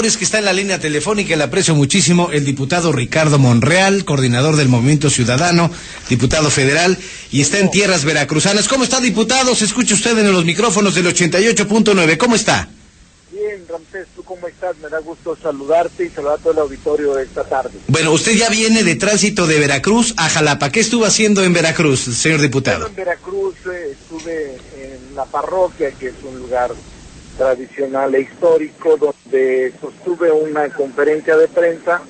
es que está en la línea telefónica, le aprecio muchísimo, el diputado Ricardo Monreal, coordinador del Movimiento Ciudadano, diputado federal, y está en tierras veracruzanas. ¿Cómo está, diputado? Se escucha usted en los micrófonos del 88.9. ¿Cómo está? Bien, Ramsés, ¿tú cómo estás? Me da gusto saludarte y saludar a todo el auditorio de esta tarde. Bueno, usted ya viene de tránsito de Veracruz a Jalapa. ¿Qué estuvo haciendo en Veracruz, señor diputado? Bueno, en Veracruz estuve en la parroquia, que es un lugar tradicional e histórico, donde sostuve una conferencia de prensa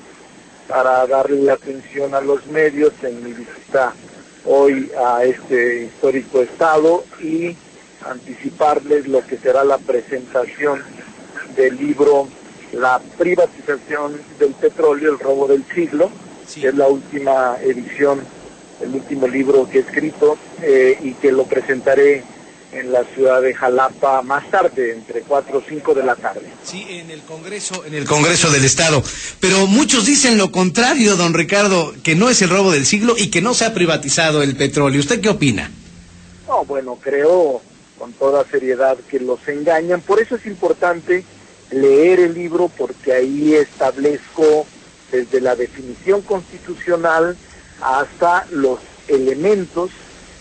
para darle la atención a los medios en mi visita hoy a este histórico estado y anticiparles lo que será la presentación del libro La privatización del petróleo, el robo del siglo, que es la última edición, el último libro que he escrito y que lo presentaré en la ciudad de Jalapa más tarde, entre 4 o 5 de la tarde. Sí, en el Congreso del Estado. Pero muchos dicen lo contrario, don Ricardo, que no es el robo del siglo y que no se ha privatizado el petróleo. ¿Usted qué opina? No, bueno, creo con toda seriedad que los engañan. Por eso es importante leer el libro, porque ahí establezco desde la definición constitucional hasta los elementos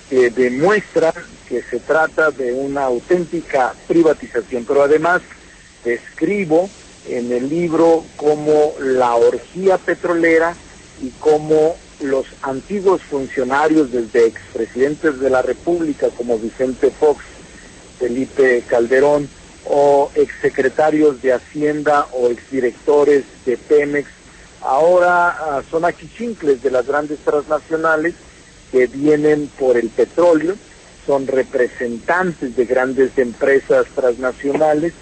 que demuestran que se trata de una auténtica privatización, pero además describo en el libro cómo la orgía petrolera y cómo los antiguos funcionarios, desde expresidentes de la República como Vicente Fox, Felipe Calderón, o exsecretarios de Hacienda o exdirectores de Pemex, ahora son achichincles de las grandes transnacionales que vienen por el petróleo, son representantes de grandes empresas transnacionales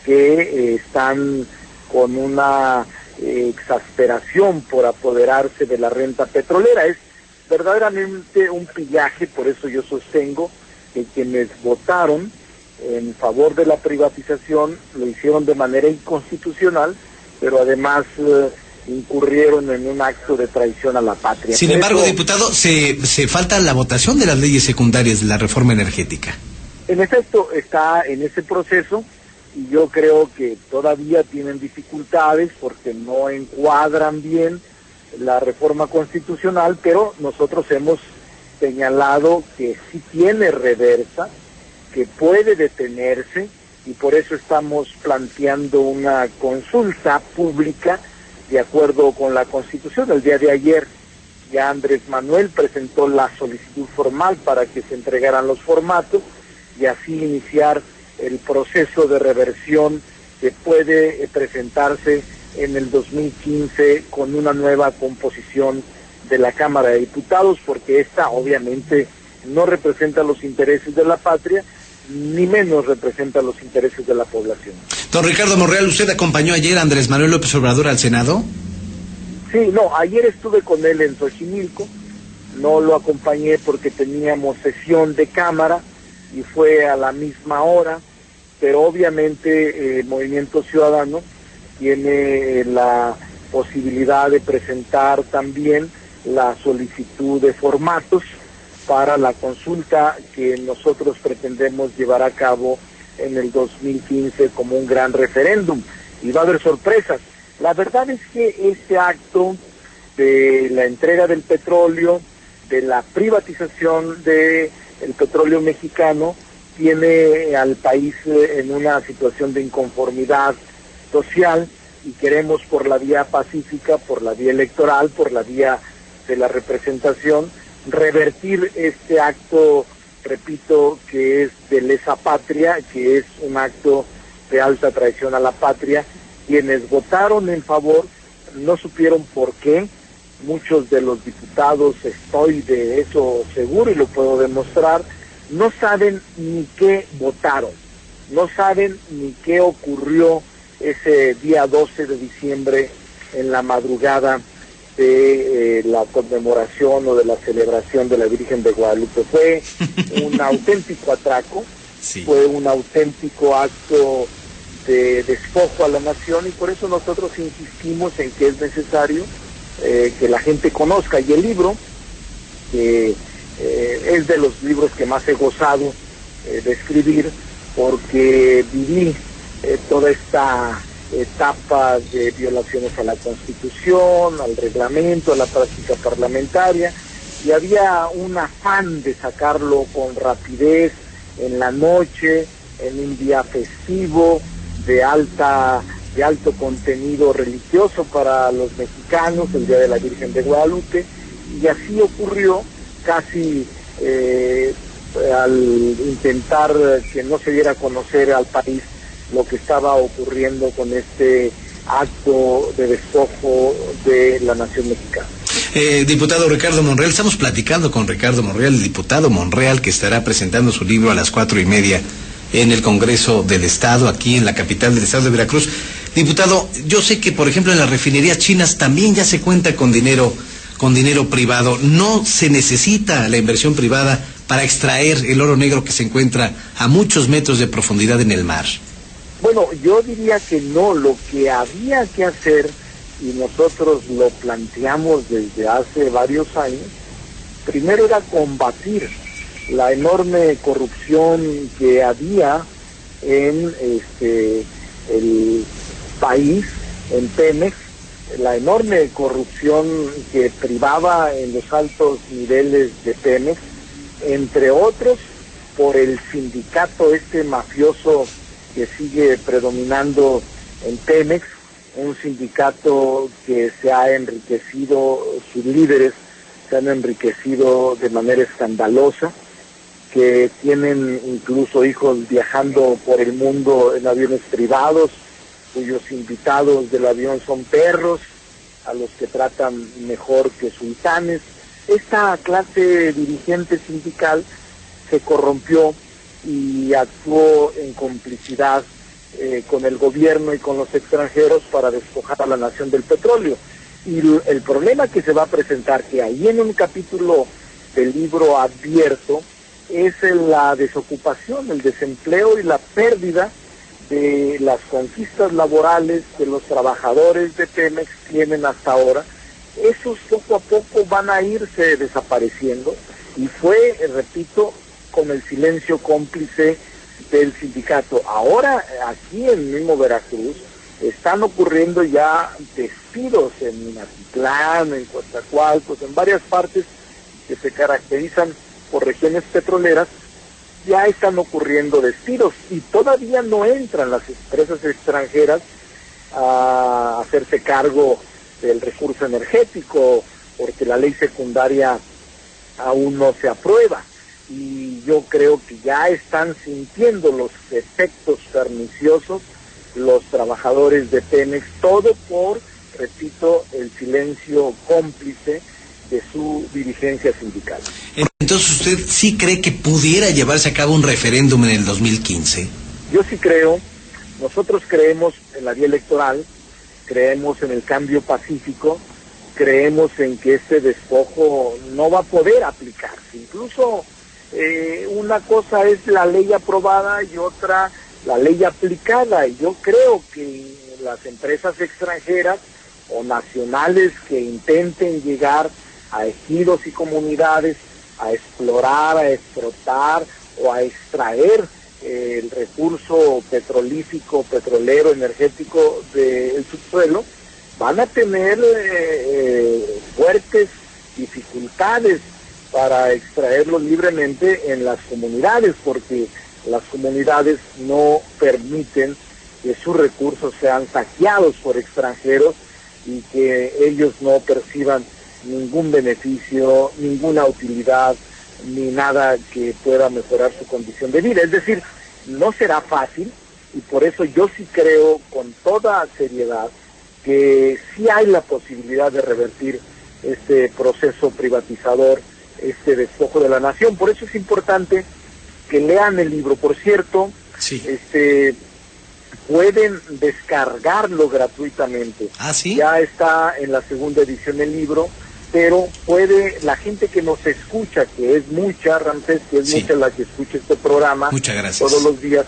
que están con una exasperación por apoderarse de la renta petrolera. Es verdaderamente un pillaje, por eso yo sostengo que quienes votaron en favor de la privatización lo hicieron de manera inconstitucional, pero además incurrieron en un acto de traición a la patria. Sin embargo, diputado, se falta la votación de las leyes secundarias de la reforma energética. En efecto, está en ese proceso y yo creo que todavía tienen dificultades porque no encuadran bien la reforma constitucional, pero nosotros hemos señalado que sí tiene reversa, que puede detenerse, y por eso estamos planteando una consulta pública de acuerdo con la Constitución. El día de ayer ya Andrés Manuel presentó la solicitud formal para que se entregaran los formatos y así iniciar el proceso de reversión que puede presentarse en el 2015 con una nueva composición de la Cámara de Diputados, porque esta obviamente no representa los intereses de la patria, ni menos representa los intereses de la población. Don Ricardo Monreal, ¿usted acompañó ayer a Andrés Manuel López Obrador al Senado? Sí, no, ayer estuve con él en Xochimilco, no lo acompañé porque teníamos sesión de Cámara y fue a la misma hora, pero obviamente el Movimiento Ciudadano tiene la posibilidad de presentar también la solicitud de formatos para la consulta que nosotros pretendemos llevar a cabo en el 2015 como un gran referéndum, y va a haber sorpresas. La verdad es que este acto de la entrega del petróleo, de la privatización del petróleo mexicano, tiene al país en una situación de inconformidad social, y queremos por la vía pacífica, por la vía electoral, por la vía de la representación, revertir este acto, repito, que es de lesa patria, que es un acto de alta traición a la patria. Quienes votaron en favor no supieron por qué. Muchos de los diputados, estoy de eso seguro y lo puedo demostrar, no saben ni qué votaron, no saben ni qué ocurrió ese día 12 de diciembre en la madrugada de la conmemoración o de la celebración de la Virgen de Guadalupe. Fue un auténtico atraco, sí. Fue un auténtico acto de despojo a la nación, y por eso nosotros insistimos en que es necesario que la gente conozca. Y el libro, que es de los libros que más he gozado de escribir, porque viví toda esta etapas de violaciones a la Constitución, al reglamento, a la práctica parlamentaria, y había un afán de sacarlo con rapidez en la noche, en un día festivo, de alto contenido religioso para los mexicanos, el Día de la Virgen de Guadalupe, y así ocurrió casi al intentar que no se diera a conocer al país lo que estaba ocurriendo con este acto de despojo de la nación mexicana. Diputado Ricardo Monreal, estamos platicando con Ricardo Monreal, el diputado Monreal, que estará presentando su libro a las 4:30 en el Congreso del Estado, aquí en la capital del Estado de Veracruz. Diputado, yo sé que, por ejemplo, en las refinerías chinas también ya se cuenta con dinero privado. No se necesita la inversión privada para extraer el oro negro que se encuentra a muchos metros de profundidad en el mar. Bueno, yo diría que no. Lo que había que hacer, y nosotros lo planteamos desde hace varios años, primero era combatir la enorme corrupción que había en el país, en Pemex, la enorme corrupción que privaba en los altos niveles de Pemex, entre otros por el sindicato mafioso que sigue predominando en Pemex, un sindicato que se ha enriquecido, sus líderes se han enriquecido de manera escandalosa, que tienen incluso hijos viajando por el mundo en aviones privados, cuyos invitados del avión son perros, a los que tratan mejor que sultanes. Esta clase dirigente sindical se corrompió y actuó en complicidad con el gobierno y con los extranjeros para despojar a la nación del petróleo. Y el problema que se va a presentar, que ahí en un capítulo del libro advierto, es la desocupación, el desempleo y la pérdida de las conquistas laborales que los trabajadores de Pemex tienen hasta ahora. Esos poco a poco van a irse desapareciendo, y fue, repito, con el silencio cómplice del sindicato. Ahora, aquí en mismo Veracruz, están ocurriendo ya despidos en Minatitlán, en Coatzacoalcos, en varias partes que se caracterizan por regiones petroleras. Ya están ocurriendo despidos y todavía no entran las empresas extranjeras a hacerse cargo del recurso energético, porque la ley secundaria aún no se aprueba. Y yo creo que ya están sintiendo los efectos perniciosos los trabajadores de Pemex, todo por, repito, el silencio cómplice de su dirigencia sindical. Entonces, ¿usted sí cree que pudiera llevarse a cabo un referéndum en el 2015? Yo sí creo. Nosotros creemos en la vía electoral, creemos en el cambio pacífico, creemos en que este despojo no va a poder aplicarse. Incluso una cosa es la ley aprobada y otra la ley aplicada. Y yo creo que las empresas extranjeras o nacionales que intenten llegar a ejidos y comunidades a explorar, a explotar o a extraer el recurso petrolífico, petrolero, energético del subsuelo, van a tener fuertes dificultades para extraerlo libremente en las comunidades, porque las comunidades no permiten que sus recursos sean saqueados por extranjeros y que ellos no perciban ningún beneficio, ninguna utilidad, ni nada que pueda mejorar su condición de vida. Es decir, no será fácil, y por eso yo sí creo con toda seriedad que sí hay la posibilidad de revertir este proceso privatizador, este despojo de la nación. Por eso es importante que lean el libro. Por cierto, sí, pueden descargarlo gratuitamente. ¿Ah, sí? Ya está en la segunda edición del libro, pero puede, la gente que nos escucha, que es mucha, Ramsés, que es sí, mucha la que escucha este programa, muchas gracias, todos los días,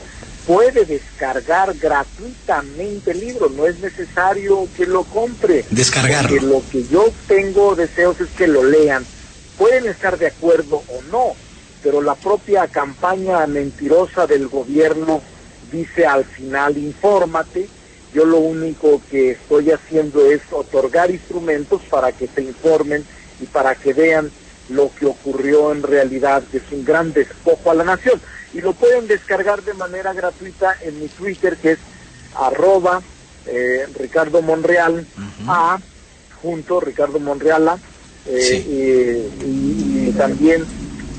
puede descargar gratuitamente el libro. No es necesario que lo compre. Descargarlo. Porque lo que yo tengo deseos es que lo lean. Pueden estar de acuerdo o no, pero la propia campaña mentirosa del gobierno dice al final: infórmate, Yo lo único que estoy haciendo es otorgar instrumentos para que se informen y para que vean lo que ocurrió en realidad, que es un gran despojo a la nación. Y lo pueden descargar de manera gratuita en mi Twitter, que es @Ricardo Monreal, Ricardo Monreal A, Sí. y también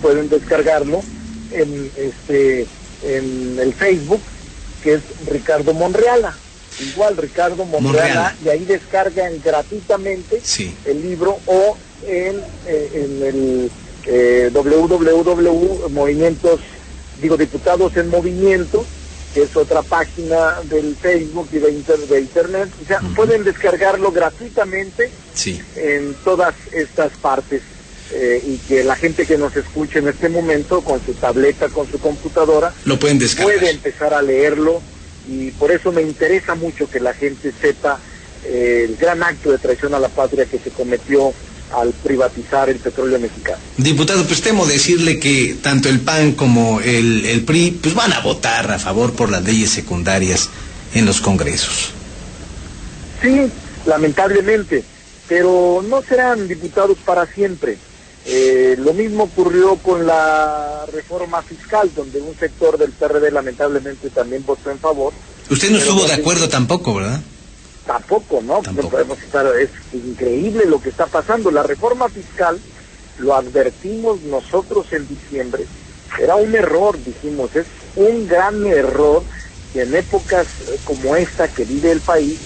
pueden descargarlo en el Facebook, que es Ricardo Monreala, igual Ricardo Monreala, y ahí descargan gratuitamente Sí. el libro, o en el Diputados en Movimiento, que es otra página del Facebook y de internet. O sea, pueden descargarlo gratuitamente, Sí, en todas estas partes, y que la gente que nos escuche en este momento, con su tableta, con su computadora, lo pueden descargar. puede empezar a leerlo, y por eso me interesa mucho que la gente sepa el gran acto de traición a la patria que se cometió al privatizar el petróleo mexicano. Diputado, pues temo decirle que tanto el PAN como el PRI pues van a votar a favor por las leyes secundarias en los congresos. Sí, lamentablemente, pero no serán diputados para siempre. Lo mismo ocurrió con la reforma fiscal, donde un sector del PRD lamentablemente también votó en favor. Usted no estuvo de también, acuerdo tampoco, ¿verdad? Tampoco, ¿no? Tampoco. No podemos estar, es increíble lo que está pasando. La reforma fiscal, lo advertimos nosotros en diciembre, era un error, dijimos, es un gran error que en épocas como esta que vive el país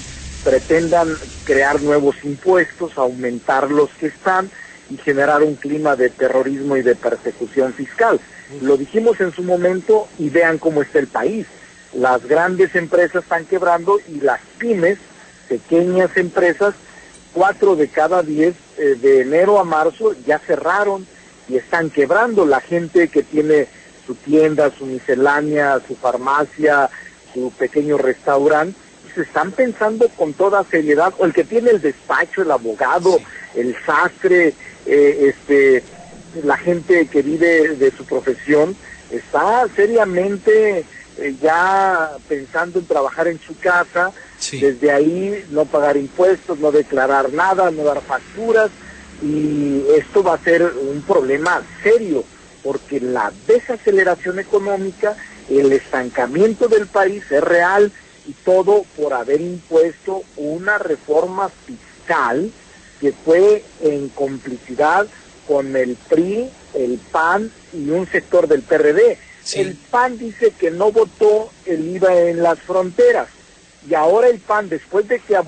pretendan crear nuevos impuestos, aumentar los que están y generar un clima de terrorismo y de persecución fiscal. Lo dijimos en su momento y vean cómo está el país. Las grandes empresas están quebrando y las pymes, pequeñas empresas, 4 de cada 10 de enero a marzo ya cerraron y están quebrando. La gente que tiene su tienda, su miscelánea, su farmacia, su pequeño restaurante, se están pensando con toda seriedad, o el que tiene el despacho, el abogado, el sastre, la gente que vive de su profesión, está seriamente ya pensando en trabajar en su casa, desde ahí no pagar impuestos, no declarar nada, no dar facturas, y esto va a ser un problema serio, porque la desaceleración económica, el estancamiento del país es real, y todo por haber impuesto una reforma fiscal que fue en complicidad con el PRI, el PAN y un sector del PRD. Sí. El PAN dice que no votó el IVA en las fronteras, y ahora el PAN, después de que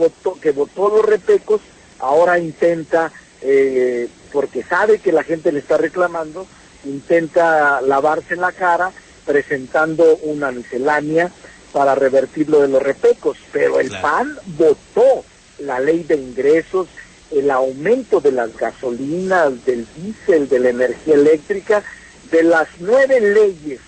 votó los repecos, ahora intenta, porque sabe que la gente le está reclamando, intenta lavarse la cara presentando una miscelánea para revertir lo de los repecos, pero el PAN votó la ley de ingresos, el aumento de las gasolinas, del diésel, de la energía eléctrica, de las 9 leyes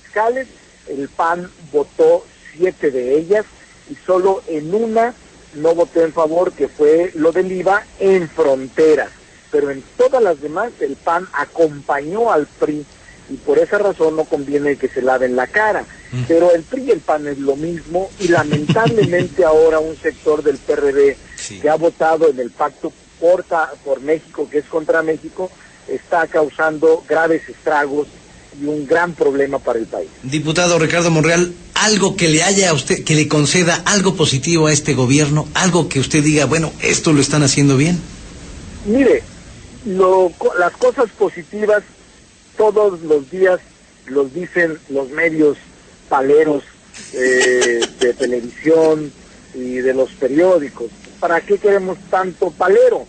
fiscales, el PAN votó 7 de ellas, y solo en una no votó en favor, que fue lo del IVA en fronteras, pero en todas las demás el PAN acompañó al PRI, y por esa razón no conviene que se laven la cara. Pero el PRI y el PAN es lo mismo, y lamentablemente ahora un sector del PRD que ha votado en el pacto por México, que es contra México, está causando graves estragos y un gran problema para el país. Diputado Ricardo Monreal, algo que le haya a usted, que le conceda algo positivo a este gobierno, algo que usted diga, bueno, esto lo están haciendo bien. Mire, las cosas positivas todos los días los dicen los medios paleros de televisión y de los periódicos. ¿Para qué queremos tanto palero?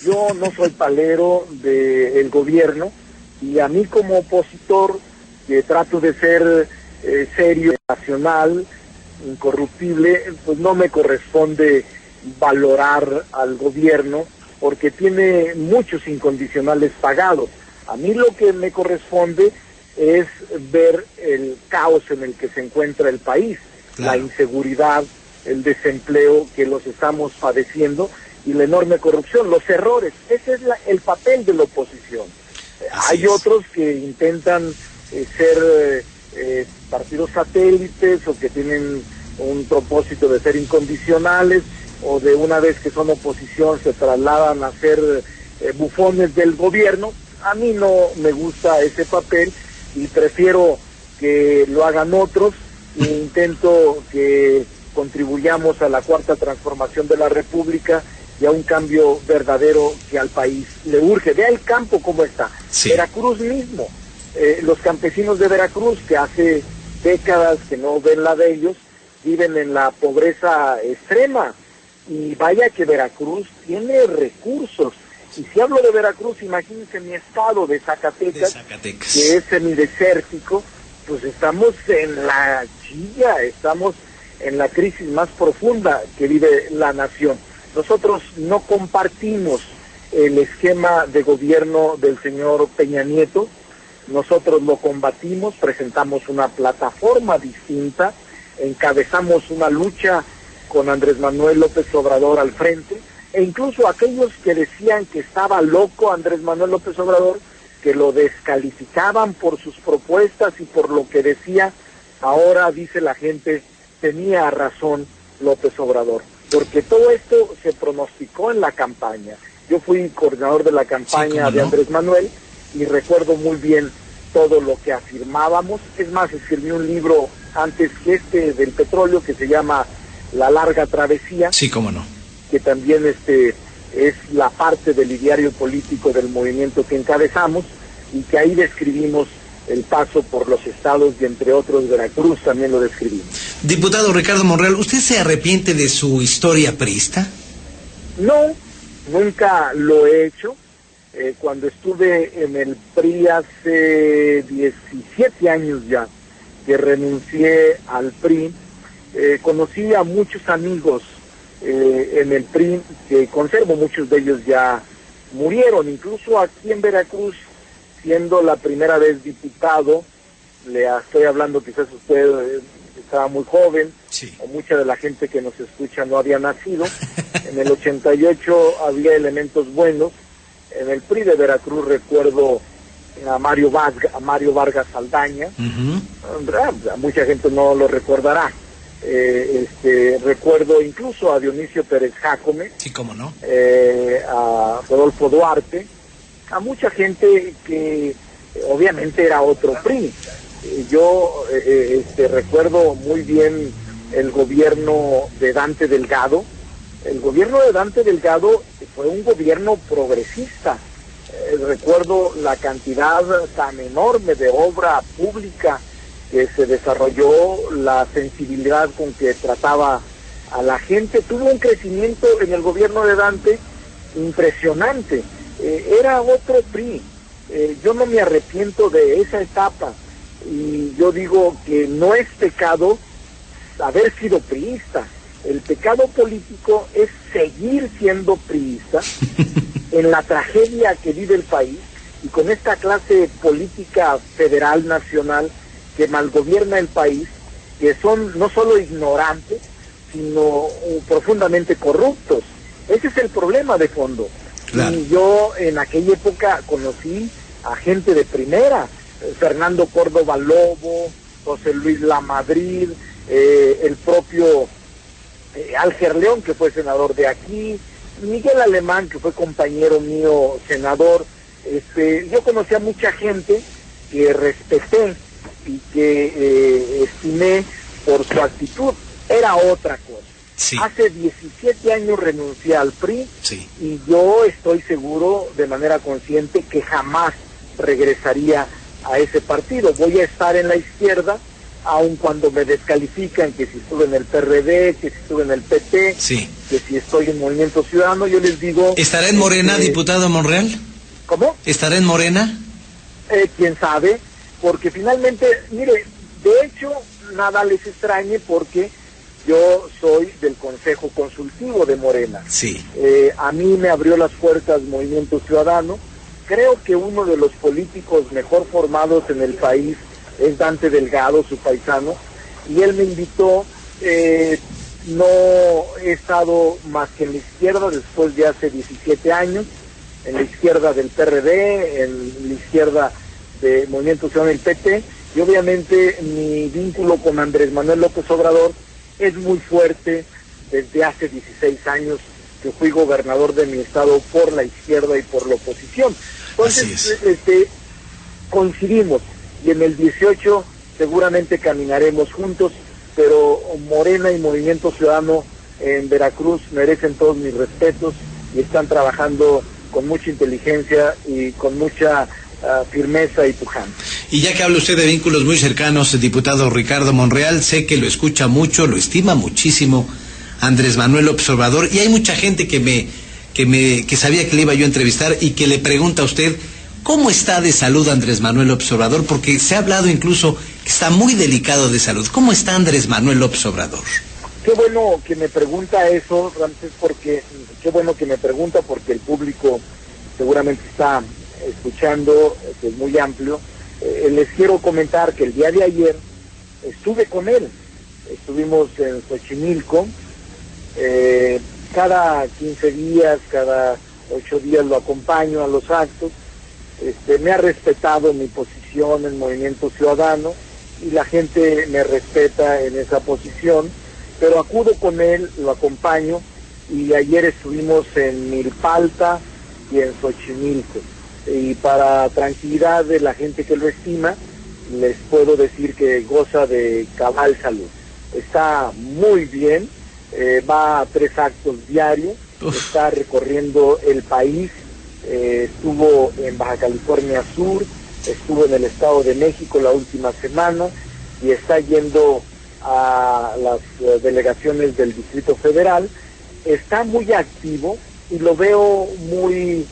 Yo no soy palero del gobierno, y a mí como opositor, que trato de ser serio, nacional, incorruptible, pues no me corresponde valorar al gobierno, porque tiene muchos incondicionales pagados. A mí lo que me corresponde es ver el caos en el que se encuentra el país, la inseguridad, el desempleo que los estamos padeciendo y la enorme corrupción, los errores. Ese es el papel de la oposición. Hay otros que intentan ser partidos satélites, o que tienen un propósito de ser incondicionales, o de una vez que son oposición se trasladan a ser bufones del gobierno. A mí no me gusta ese papel y prefiero que lo hagan otros, e intento que contribuyamos a la cuarta transformación de la República y a un cambio verdadero que al país le urge. Vea el campo cómo está. Sí. Veracruz mismo, los campesinos de Veracruz, que hace décadas que no ven la de ellos, viven en la pobreza extrema, y vaya que Veracruz tiene recursos. Y si hablo de Veracruz, imagínense mi estado de Zacatecas, que es semidesértico. Pues estamos en la chilla, estamos en la crisis más profunda que vive la nación. Nosotros no compartimos el esquema de gobierno del señor Peña Nieto, nosotros lo combatimos, presentamos una plataforma distinta, encabezamos una lucha con Andrés Manuel López Obrador al frente, e incluso aquellos que decían que estaba loco Andrés Manuel López Obrador, que lo descalificaban por sus propuestas y por lo que decía, ahora dice la gente, tenía razón López Obrador, porque todo esto se pronosticó en la campaña. Yo fui coordinador de la campaña de Andrés Manuel y recuerdo muy bien todo lo que afirmábamos. Es más, escribí un libro antes que este del petróleo que se llama La larga travesía. Sí, cómo no. Que también es la parte del ideario político del movimiento que encabezamos, y que ahí describimos el paso por los estados y entre otros Veracruz también lo describimos. Diputado Ricardo Monreal, ¿usted se arrepiente de su historia priista? No, nunca lo he hecho. Cuando estuve en el PRI hace 17 años ya, que renuncié al PRI, conocí a muchos amigos en el PRI, que conservo, muchos de ellos ya murieron, incluso aquí en Veracruz, siendo la primera vez diputado. Le estoy hablando, quizás usted estaba muy joven, sí, o mucha de la gente que nos escucha no había nacido. En el 88 había elementos buenos. En el PRI de Veracruz recuerdo a Mario Vargas Saldaña. Mucha gente no lo recordará. Recuerdo incluso a Dionisio Pérez Jácome, sí, cómo no, a Rodolfo Duarte, a mucha gente que obviamente era otro PRI. Yo recuerdo muy bien el gobierno de Dante Delgado. El gobierno de Dante Delgado fue un gobierno progresista. Recuerdo la cantidad tan enorme de obra pública que se desarrolló, la sensibilidad con que trataba a la gente. Tuvo un crecimiento en el gobierno de Dante impresionante. Era otro PRI. Yo no me arrepiento de esa etapa, y yo digo que no es pecado haber sido priista. El pecado político es seguir siendo priista en la tragedia que vive el país, y con esta clase política federal nacional que malgobierna el país, que son no solo ignorantes, sino profundamente corruptos. Ese es el problema de fondo. Claro. Y yo en aquella época conocí a gente de primera, Fernando Córdoba Lobo, José Luis Lamadrid, el propio Alger León, que fue senador de aquí, Miguel Alemán, que fue compañero mío senador. Yo conocí a mucha gente que respeté y que estimé por su actitud. Era otra cosa. Sí. Hace 17 años renuncié al PRI, sí, y yo estoy seguro, de manera consciente, que jamás regresaría a ese partido. Voy a estar en la izquierda, aun cuando me descalifican, que si estuve en el PRD, que si estuve en el PT, sí, que si estoy en Movimiento Ciudadano. Yo les digo... ¿Estará en Morena, diputado Monreal? ¿Cómo? ¿Estará en Morena? Quién sabe, porque finalmente, mire, de hecho, nada les extrañe, porque yo soy del Consejo Consultivo de Morena. Sí. A mí me abrió las puertas Movimiento Ciudadano. Creo que uno de los políticos mejor formados en el país es Dante Delgado, su paisano, y él me invitó. No he estado más que en la izquierda después de hace 17 años, en la izquierda del PRD, en la izquierda de Movimiento Ciudadano del PT, y obviamente mi vínculo con Andrés Manuel López Obrador es muy fuerte desde hace 16 años que fui gobernador de mi estado por la izquierda y por la oposición. Entonces, coincidimos, y en el 18 seguramente caminaremos juntos, pero Morena y Movimiento Ciudadano en Veracruz merecen todos mis respetos y están trabajando con mucha inteligencia y con mucha firmeza y pujanza. Y ya que habla usted de vínculos muy cercanos, el diputado Ricardo Monreal, sé que lo escucha mucho, lo estima muchísimo Andrés Manuel López Obrador, y hay mucha gente que sabía que le iba yo a entrevistar y que le pregunta a usted ¿cómo está de salud Andrés Manuel López Obrador? Porque se ha hablado incluso que está muy delicado de salud. ¿Cómo está Andrés Manuel López Obrador? Qué bueno que me pregunta eso, Ramsés, qué bueno que me pregunta, porque el público seguramente está escuchando, que es muy amplio. Les quiero comentar que el día de ayer estuve con él, estuvimos en Xochimilco, cada 15 días, cada 8 días lo acompaño a los actos. Me ha respetado mi posición en Movimiento Ciudadano y la gente me respeta en esa posición, pero acudo con él, lo acompaño, y ayer estuvimos en Milpalta y en Xochimilco. Y para tranquilidad de la gente que lo estima, les puedo decir que goza de cabal salud. Está muy bien, va a 3 actos diarios, está recorriendo el país, estuvo en Baja California Sur, estuvo en el Estado de México la última semana y está yendo a las delegaciones del Distrito Federal. Está muy activo y lo veo muy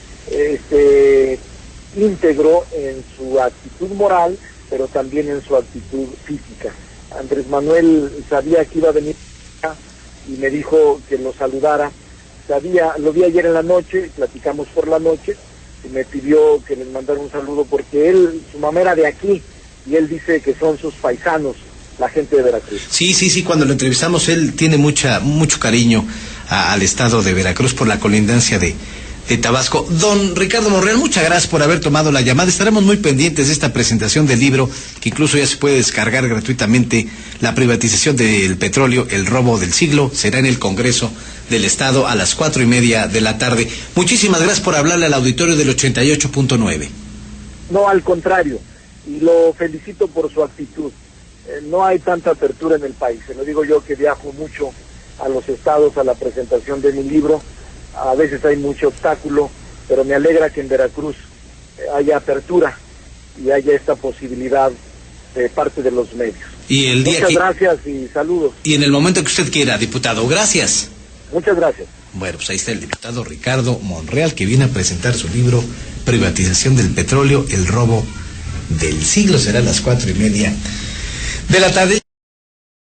íntegro en su actitud moral, pero también en su actitud física. Andrés Manuel sabía que iba a venir y me dijo que lo saludara. Lo vi ayer en la noche, platicamos por la noche, y me pidió que les mandara un saludo porque su mamá era de aquí, y él dice que son sus paisanos, la gente de Veracruz. Sí, cuando lo entrevistamos él tiene mucho cariño al estado de Veracruz por la colindancia de Tabasco. Don Ricardo Monreal, muchas gracias por haber tomado la llamada. Estaremos muy pendientes de esta presentación del libro, que incluso ya se puede descargar gratuitamente. La privatización del petróleo, el robo del siglo, será en el Congreso del Estado a las 4:30 de la tarde. Muchísimas gracias por hablarle al auditorio del 88.9. No, al contrario, y lo felicito por su actitud. No hay tanta apertura en el país. Se lo digo yo, que viajo mucho a los estados a la presentación de mi libro. A veces hay mucho obstáculo, pero me alegra que en Veracruz haya apertura y haya esta posibilidad de parte de los medios. Muchas gracias y saludos. Y en el momento que usted quiera, diputado, gracias. Muchas gracias. Bueno, pues ahí está el diputado Ricardo Monreal, que viene a presentar su libro Privatización del Petróleo, el robo del siglo. Será a las 4:30 de la tarde.